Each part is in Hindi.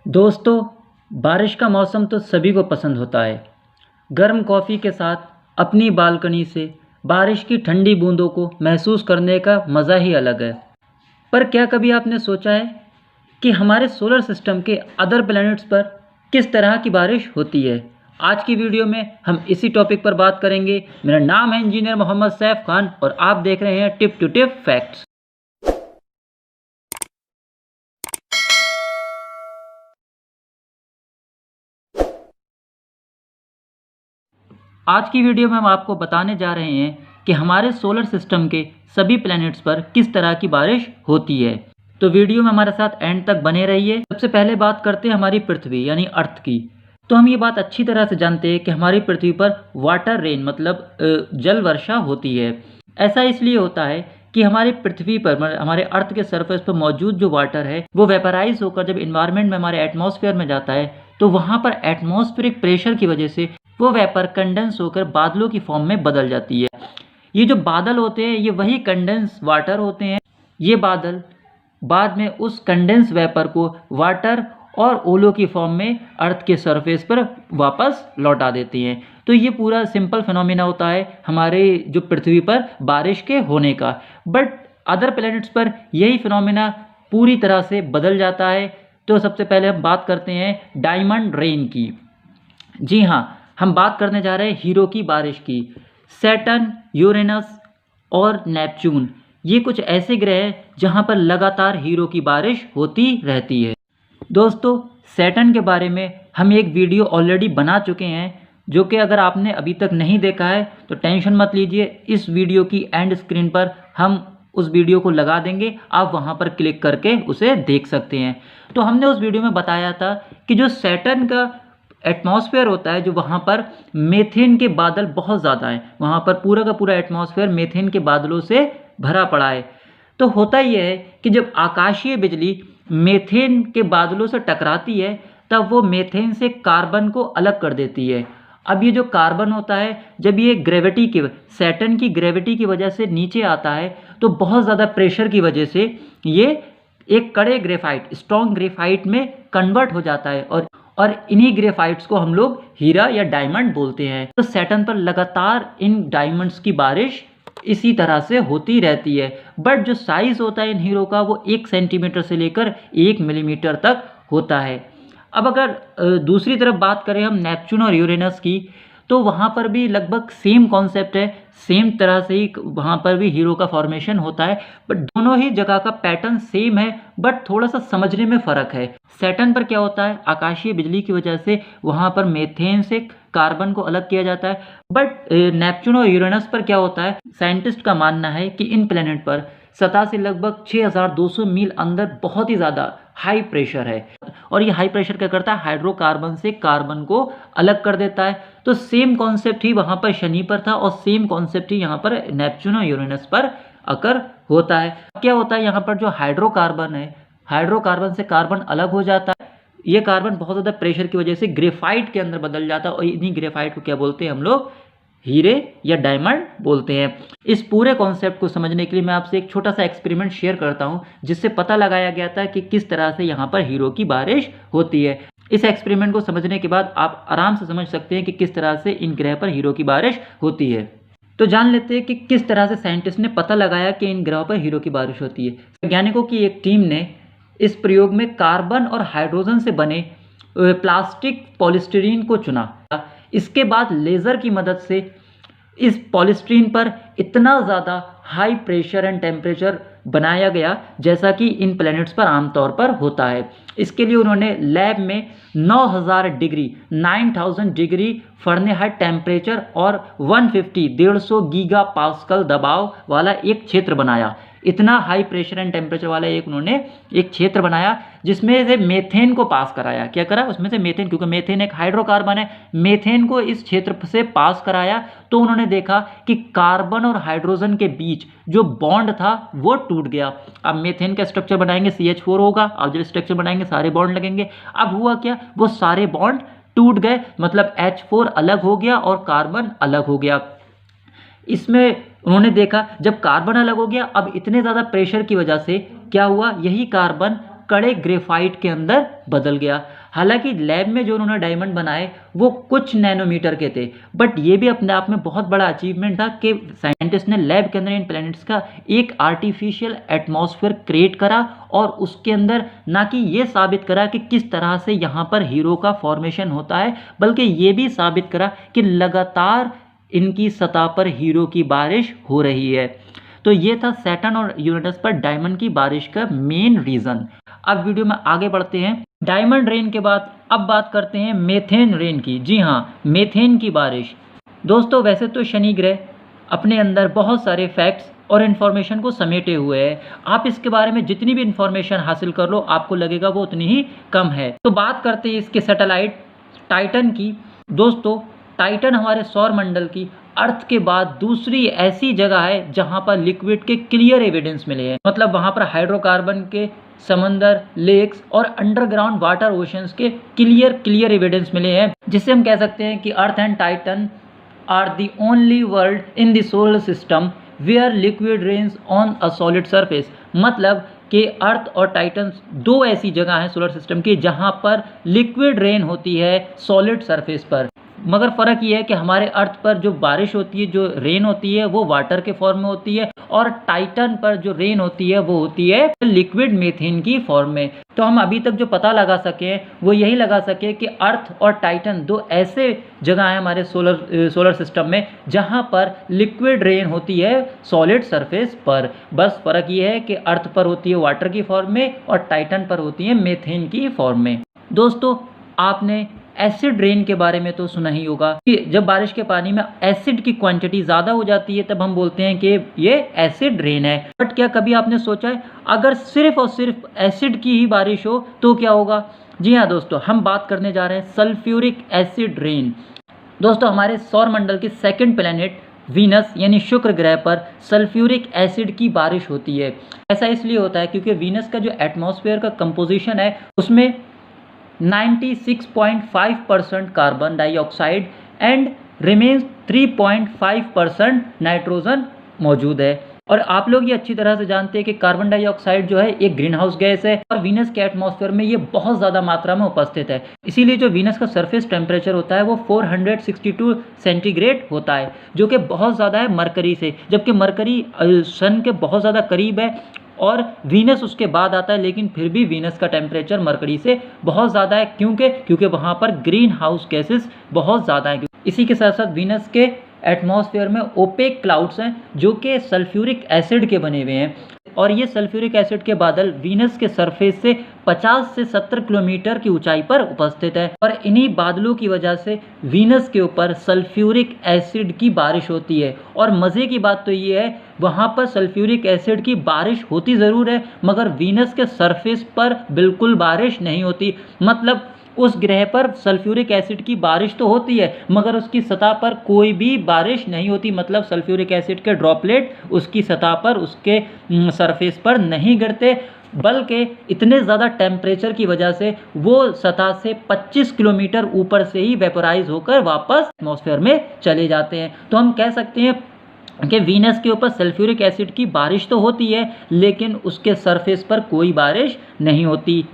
दोस्तों, बारिश का मौसम तो सभी को पसंद होता है। गर्म कॉफ़ी के साथ अपनी बालकनी से बारिश की ठंडी बूंदों को महसूस करने का मज़ा ही अलग है। पर क्या कभी आपने सोचा है कि हमारे सोलर सिस्टम के अदर प्लैनेट्स पर किस तरह की बारिश होती है? आज की वीडियो में हम इसी टॉपिक पर बात करेंगे। मेरा नाम है इंजीनियर मोहम्मद सैफ खान और आप देख रहे हैं टिप टू टिप फैक्ट्स। आज की वीडियो में हम आपको बताने जा रहे हैं कि हमारे सोलर सिस्टम के सभी प्लैनेट्स पर किस तरह की बारिश होती है। तो वीडियो में हमारे साथ एंड तक बने रहिए। सबसे पहले बात करते हैं हमारी पृथ्वी यानी अर्थ की। तो हम ये बात अच्छी तरह से जानते हैं कि हमारी पृथ्वी पर वाटर रेन मतलब जल वर्षा होती है। ऐसा इसलिए होता है कि हमारी पृथ्वी पर हमारे अर्थ के सरफेस पर मौजूद जो वाटर है वो वेपराइज होकर जब इन्वायरमेंट में हमारे एटमॉस्फेयर में जाता है तो वहाँ पर एटमॉस्फेरिक प्रेशर की वजह से वो वेपर कंडेंस होकर बादलों की फॉर्म में बदल जाती है। ये जो बादल होते हैं ये वही कंडेंस वाटर होते हैं। ये बादल बाद में उस कंडेंस वेपर को वाटर और ओलो की फॉर्म में अर्थ के सरफेस पर वापस लौटा देती हैं। तो ये पूरा सिंपल फिनोमिना होता है हमारे जो पृथ्वी पर बारिश के होने का। बट अदर प्लैनेट्स पर यही फिनोमिना पूरी तरह से बदल जाता है। तो सबसे पहले हम बात करते हैं डायमंड रेन की। जी हाँ, हम बात करने जा रहे हैं हीरो की बारिश की। सैटर्न, यूरेनस और नेपच्यून ये कुछ ऐसे ग्रह हैं जहाँ पर लगातार हीरो की बारिश होती रहती है। दोस्तों, सैटर्न के बारे में हम एक वीडियो ऑलरेडी बना चुके हैं, जो कि अगर आपने अभी तक नहीं देखा है तो टेंशन मत लीजिए, इस वीडियो की एंड स्क्रीन पर हम उस वीडियो को लगा देंगे, आप वहाँ पर क्लिक करके उसे देख सकते हैं। तो हमने उस वीडियो में बताया था कि जो सैटर्न का एटमॉस्फेयर होता है, जो वहाँ पर मीथेन के बादल बहुत ज़्यादा हैं, वहाँ पर पूरा का पूरा एटमॉस्फेयर मीथेन के बादलों से भरा पड़ा है। तो होता यह है कि जब आकाशीय बिजली मीथेन के बादलों से टकराती है तब वो मीथेन से कार्बन को अलग कर देती है। अब ये जो कार्बन होता है जब ये ग्रेविटी की सैटर्न की ग्रेविटी की वजह से नीचे आता है तो बहुत ज़्यादा प्रेशर की वजह से ये एक कड़े ग्रेफाइट स्ट्रॉन्ग ग्रेफाइट में कन्वर्ट हो जाता है और इन्हीं ग्रेफाइट्स को हम लोग हीरा या डायमंड बोलते हैं। तो सैटर्न पर लगातार इन डायमंड्स की बारिश इसी तरह से होती रहती है। बट जो साइज होता है इन हीरो का वो 1 सेंटीमीटर से लेकर 1 मिलीमीटर तक होता है। अब अगर दूसरी तरफ बात करें हम नेपच्यून और यूरेनस की, तो वहाँ पर भी लगभग सेम कॉन्सेप्ट है, सेम तरह से ही वहाँ पर भी हीरो का फॉर्मेशन होता है। बट दोनों ही जगह का पैटर्न सेम है, बट थोड़ा सा समझने में फ़र्क है। सैटर्न पर क्या होता है, आकाशीय बिजली की वजह से वहाँ पर मीथेन से कार्बन को अलग किया जाता है। बट नेपच्यून और यूरेनस पर क्या होता है, साइंटिस्ट का मानना है कि इन प्लेनेट पर सतह से लगभग 6200 मील अंदर बहुत ही ज़्यादा हाई प्रेशर है और ये हाई प्रेशर क्या करता है, हाइड्रोकार्बन से कार्बन को अलग कर देता है। तो सेम कॉन्सेप्ट ही वहाँ पर शनि पर था और सेम कॉन्सेप्ट ही यहाँ पर नेपच्यून और यूरेनस पर अकर होता है। क्या होता है यहाँ पर जो हाइड्रोकार्बन है, हाइड्रोकार्बन से कार्बन अलग हो जाता है। ये कार्बन बहुत ज़्यादा प्रेशर की वजह से ग्रेफाइट के अंदर बदल जाता है और इन्हीं ग्रेफाइट को क्या बोलते हैं हम लोग, हीरे या डायमंड बोलते हैं। इस पूरे कॉन्सेप्ट को समझने के लिए मैं आपसे एक छोटा सा एक्सपेरिमेंट शेयर करता हूं, जिससे पता लगाया गया था कि किस तरह से यहाँ पर हीरो की बारिश होती है। इस एक्सपेरिमेंट को समझने के बाद आप आराम से समझ सकते हैं कि किस तरह से इन ग्रह पर हीरो की बारिश होती है। तो जान लेते हैं कि किस तरह से साइंटिस्ट ने पता लगाया कि इन ग्रहों पर हीरो की बारिश होती है। वैज्ञानिकों की एक टीम ने इस प्रयोग में कार्बन और हाइड्रोजन से बने प्लास्टिक पॉलीस्टीरीन को चुना। इसके बाद लेज़र की मदद से इस पॉलीस्टीरीन पर इतना ज़्यादा हाई प्रेशर एंड टेम्परेचर बनाया गया जैसा कि इन प्लैनेट्स पर आमतौर पर होता है। इसके लिए उन्होंने लैब में 9000 डिग्री फ़ारेनहाइट टेम्परेचर और 150 गीगा पास्कल दबाव वाला एक क्षेत्र बनाया। इतना हाई प्रेशर एंड टेम्परेचर वाला उन्होंने एक क्षेत्र बनाया जिसमें से मेथेन को पास कराया। क्या करा, उसमें से मेथेन, क्योंकि मेथेन एक हाइड्रोकार्बन है, मेथेन को इस क्षेत्र से पास कराया। तो उन्होंने देखा कि कार्बन और हाइड्रोजन के बीच जो बॉन्ड था वो टूट गया। अब मेथेन का स्ट्रक्चर बनाएंगे CH4 होगा, अब जब स्ट्रक्चर बनाएंगे सारे बॉन्ड लगेंगे। अब हुआ क्या, वो सारे बॉन्ड टूट गए, मतलब H4 अलग हो गया और कार्बन अलग हो गया। इसमें उन्होंने देखा जब कार्बन अलग हो गया, अब इतने ज़्यादा प्रेशर की वजह से क्या हुआ, यही कार्बन कड़े ग्रेफाइट के अंदर बदल गया। हालांकि लैब में जो उन्होंने डायमंड बनाए वो कुछ नैनोमीटर के थे, बट ये भी अपने आप में बहुत बड़ा अचीवमेंट था कि साइंटिस्ट ने लैब के अंदर इन प्लैनेट्स का एक आर्टिफिशियल एटमॉस्फेयर क्रिएट करा और उसके अंदर ना कि ये साबित करा कि किस तरह से यहाँ पर हीरो का फॉर्मेशन होता है, बल्कि ये भी साबित करा कि लगातार इनकी सतह पर हीरो की बारिश हो रही है। तो ये था सैटर्न और यूरेनस पर डायमंड की बारिश का मेन रीजन। अब वीडियो में आगे बढ़ते हैं। डायमंड रेन के बाद अब बात करते हैं मेथेन रेन की। जी हाँ, मेथेन की बारिश। दोस्तों वैसे तो शनि ग्रह अपने अंदर बहुत सारे फैक्ट्स और इन्फॉर्मेशन को समेटे हुए है। आप इसके बारे में जितनी भी इन्फॉर्मेशन हासिल कर लो आपको लगेगा वो उतनी ही कम है। तो बात करते हैं इसके सैटेलाइट टाइटन की। दोस्तों टाइटन हमारे सौर मंडल की अर्थ के बाद दूसरी ऐसी जगह है जहां पर लिक्विड के क्लियर एविडेंस मिले हैं। मतलब वहां पर हाइड्रोकार्बन के समंदर, लेक्स और अंडरग्राउंड वाटर ओशंस के क्लियर एविडेंस मिले हैं, जिससे हम कह सकते हैं कि Earth and Titan are the only world in the solar system where liquid rains on a solid surface. मतलब कि अर्थ और टाइटन दो ऐसी जगह हैं सोलर सिस्टम की जहां पर लिक्विड रेन होती है सॉलिड सरफेस पर। मगर फ़र्क ये है कि हमारे अर्थ पर जो बारिश होती है, जो रेन होती है, वो वाटर के फॉर्म में होती है, और टाइटन पर जो रेन होती है वो होती है लिक्विड मीथेन की फॉर्म में। तो हम अभी तक जो पता लगा सके वो यही लगा सके कि अर्थ और टाइटन दो ऐसे जगह हैं हमारे सोलर सिस्टम में जहां पर लिक्विड रेन होती है सॉलिड सरफेस पर। बस फ़र्क ये है कि अर्थ पर होती है वाटर की फॉर्म में और टाइटन पर होती है मीथेन की फॉर्म में। दोस्तों आपने एसिड रेन के बारे में तो सुना ही होगा कि जब बारिश के पानी में एसिड की क्वांटिटी ज़्यादा हो जाती है तब हम बोलते हैं कि ये एसिड रेन है। बट क्या कभी आपने सोचा है अगर सिर्फ और सिर्फ एसिड की ही बारिश हो तो क्या होगा? जी हाँ दोस्तों, हम बात करने जा रहे हैं सल्फ्यूरिक एसिड रेन। दोस्तों हमारे सौर मंडल के सेकंड प्लैनेट वीनस यानी शुक्र ग्रह पर सल्फ्यूरिक एसिड की बारिश होती है। ऐसा इसलिए होता है क्योंकि वीनस का जो एटमॉस्फेयर का कंपोजिशन है उसमें 96.5% carbon dioxide and remains 3.5% nitrogen मौजूद है। और आप लोग ये अच्छी तरह से जानते हैं कि कार्बन डाइऑक्साइड जो है एक ग्रीन हाउस गैस है और वीनस के एटमॉस्फेयर में ये बहुत ज़्यादा मात्रा में उपस्थित है। इसीलिए जो वीनस का सरफेस टेम्परेचर होता है वो 462 सेंटीग्रेड होता है, जो कि बहुत ज़्यादा है मरकरी से, जबकि मरकरी सन के बहुत ज़्यादा करीब है और वीनस उसके बाद आता है, लेकिन फिर भी वीनस का टेम्परेचर मरकरी से बहुत ज़्यादा है। क्योंकि वहाँ पर ग्रीन हाउस गैसेस बहुत ज़्यादा हैं। इसी के साथ साथ वीनस के एटमॉस्फेयर में ओपेक क्लाउड्स हैं जो कि सल्फ्यूरिक एसिड के बने हुए हैं, और ये सल्फ्यूरिक एसिड के बादल वीनस के सरफेस से 50 से 70 किलोमीटर की ऊंचाई पर उपस्थित है। और इन्हीं बादलों की वजह से वीनस के ऊपर सल्फ्यूरिक एसिड की बारिश होती है। और मज़े की बात तो ये है वहाँ पर सल्फ्यूरिक एसिड की बारिश होती ज़रूर है मगर वीनस के सरफेस पर बिल्कुल बारिश नहीं होती। मतलब उस ग्रह पर सल्फ्यूरिक एसिड की बारिश तो होती है मगर उसकी सतह पर कोई भी बारिश नहीं होती। मतलब सल्फ्यूरिक एसिड के ड्रॉपलेट उसकी सतह पर, उसके सरफेस पर नहीं गिरते, बल्कि इतने ज़्यादा टेम्परेचर की वजह से वो सतह से 25 किलोमीटर ऊपर से ही वेपोराइज होकर वापस एटमॉस्फेयर में चले जाते हैं। तो हम कह सकते हैं कि वीनस के ऊपर सल्फ्यूरिक एसिड की बारिश तो होती है लेकिन उसके सरफेस पर कोई बारिश नहीं होती।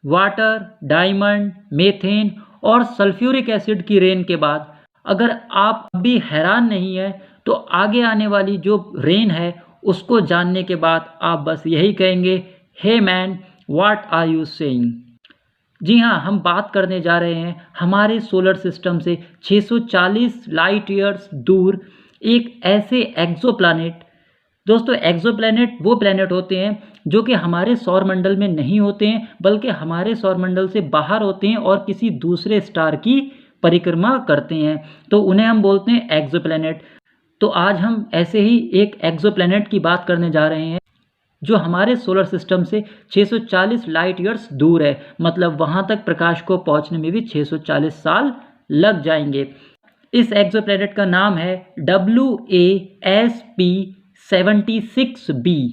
वाटर, डायमंड, मेथेन और सल्फ्यूरिक एसिड की रेन के बाद अगर आप अभी हैरान नहीं है तो आगे आने वाली जो रेन है उसको जानने के बाद आप बस यही कहेंगे, hey man what are you saying. जी हाँ, हम बात करने जा रहे हैं हमारे सोलर सिस्टम से 640 लाइट ईयर्स दूर एक ऐसे एक्सोप्लैनेट। दोस्तों एक्सोप्लैनेट वो प्लैनेट होते हैं जो कि हमारे सौर मंडल में नहीं होते हैं बल्कि हमारे सौर मंडल से बाहर होते हैं और किसी दूसरे स्टार की परिक्रमा करते हैं, तो उन्हें हम बोलते हैं एक्सोप्लैनेट। तो आज हम ऐसे ही एक एक्सोप्लैनेट की बात करने जा रहे हैं जो हमारे सोलर सिस्टम से 640 लाइट ईयर्स दूर है। मतलब वहाँ तक प्रकाश को पहुँचने में भी 640 साल लग जाएंगे। इस एक्सोप्लैनेट का नाम है WASP-76b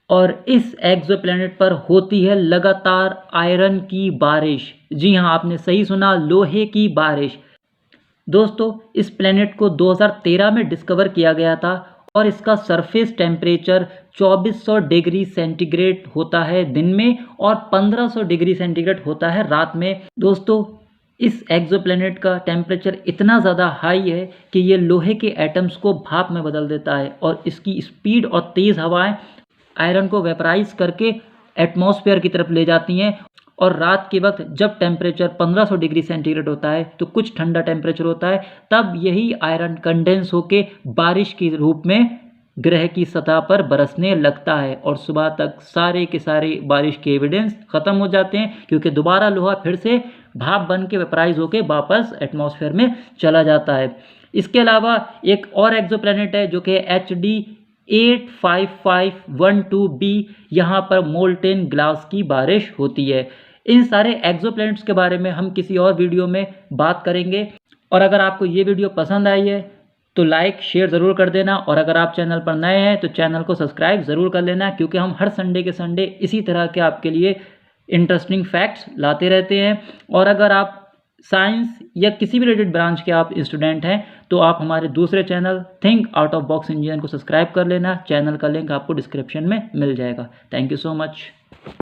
और इस एक्सोप्लैनेट पर होती है लगातार आयरन की बारिश। जी हाँ, आपने सही सुना, लोहे की बारिश। दोस्तों इस प्लैनेट को 2013 में डिस्कवर किया गया था और इसका सरफेस टेम्परेचर 2400 डिग्री सेंटीग्रेड होता है दिन में और 1500 डिग्री सेंटीग्रेड होता है रात में। दोस्तों, इस एक्सोप्लैनेट का टेम्परेचर इतना ज़्यादा हाई है कि ये लोहे के एटम्स को भाप में बदल देता है और इसकी स्पीड और तेज़ हवाएं आयरन को वेपराइज करके एटमॉस्फेयर की तरफ ले जाती हैं। और रात के वक्त जब टेम्परेचर 1500 डिग्री सेंटीग्रेड होता है तो कुछ ठंडा टेम्परेचर होता है, तब यही आयरन कंडेंस होके बारिश के रूप में ग्रह की सतह पर बरसने लगता है और सुबह तक सारे के सारे बारिश के एविडेंस ख़त्म हो जाते हैं, क्योंकि दोबारा लोहा फिर से भाप बन के वेपराइज होके वापस एटमॉस्फेयर में चला जाता है। इसके अलावा एक और एक्सोप्लैनेट है जो कि HD 85512b, यहाँ पर मोल्टेन ग्लास की बारिश होती है। इन सारे एक्सोप्लैनेट्स के बारे में हम किसी और वीडियो में बात करेंगे। और अगर आपको ये वीडियो पसंद आई है तो लाइक शेयर ज़रूर कर देना, और अगर आप चैनल पर नए हैं तो चैनल को सब्सक्राइब ज़रूर कर लेना, क्योंकि हम हर संडे के संडे इसी तरह के आपके लिए इंटरेस्टिंग फैक्ट्स लाते रहते हैं। और अगर आप साइंस या किसी भी रिलेटेड ब्रांच के आप स्टूडेंट हैं तो आप हमारे दूसरे channel think out of box engineer को सब्सक्राइब कर लेना। चैनल का लिंक आपको डिस्क्रिप्शन में मिल जाएगा। Thank you so much.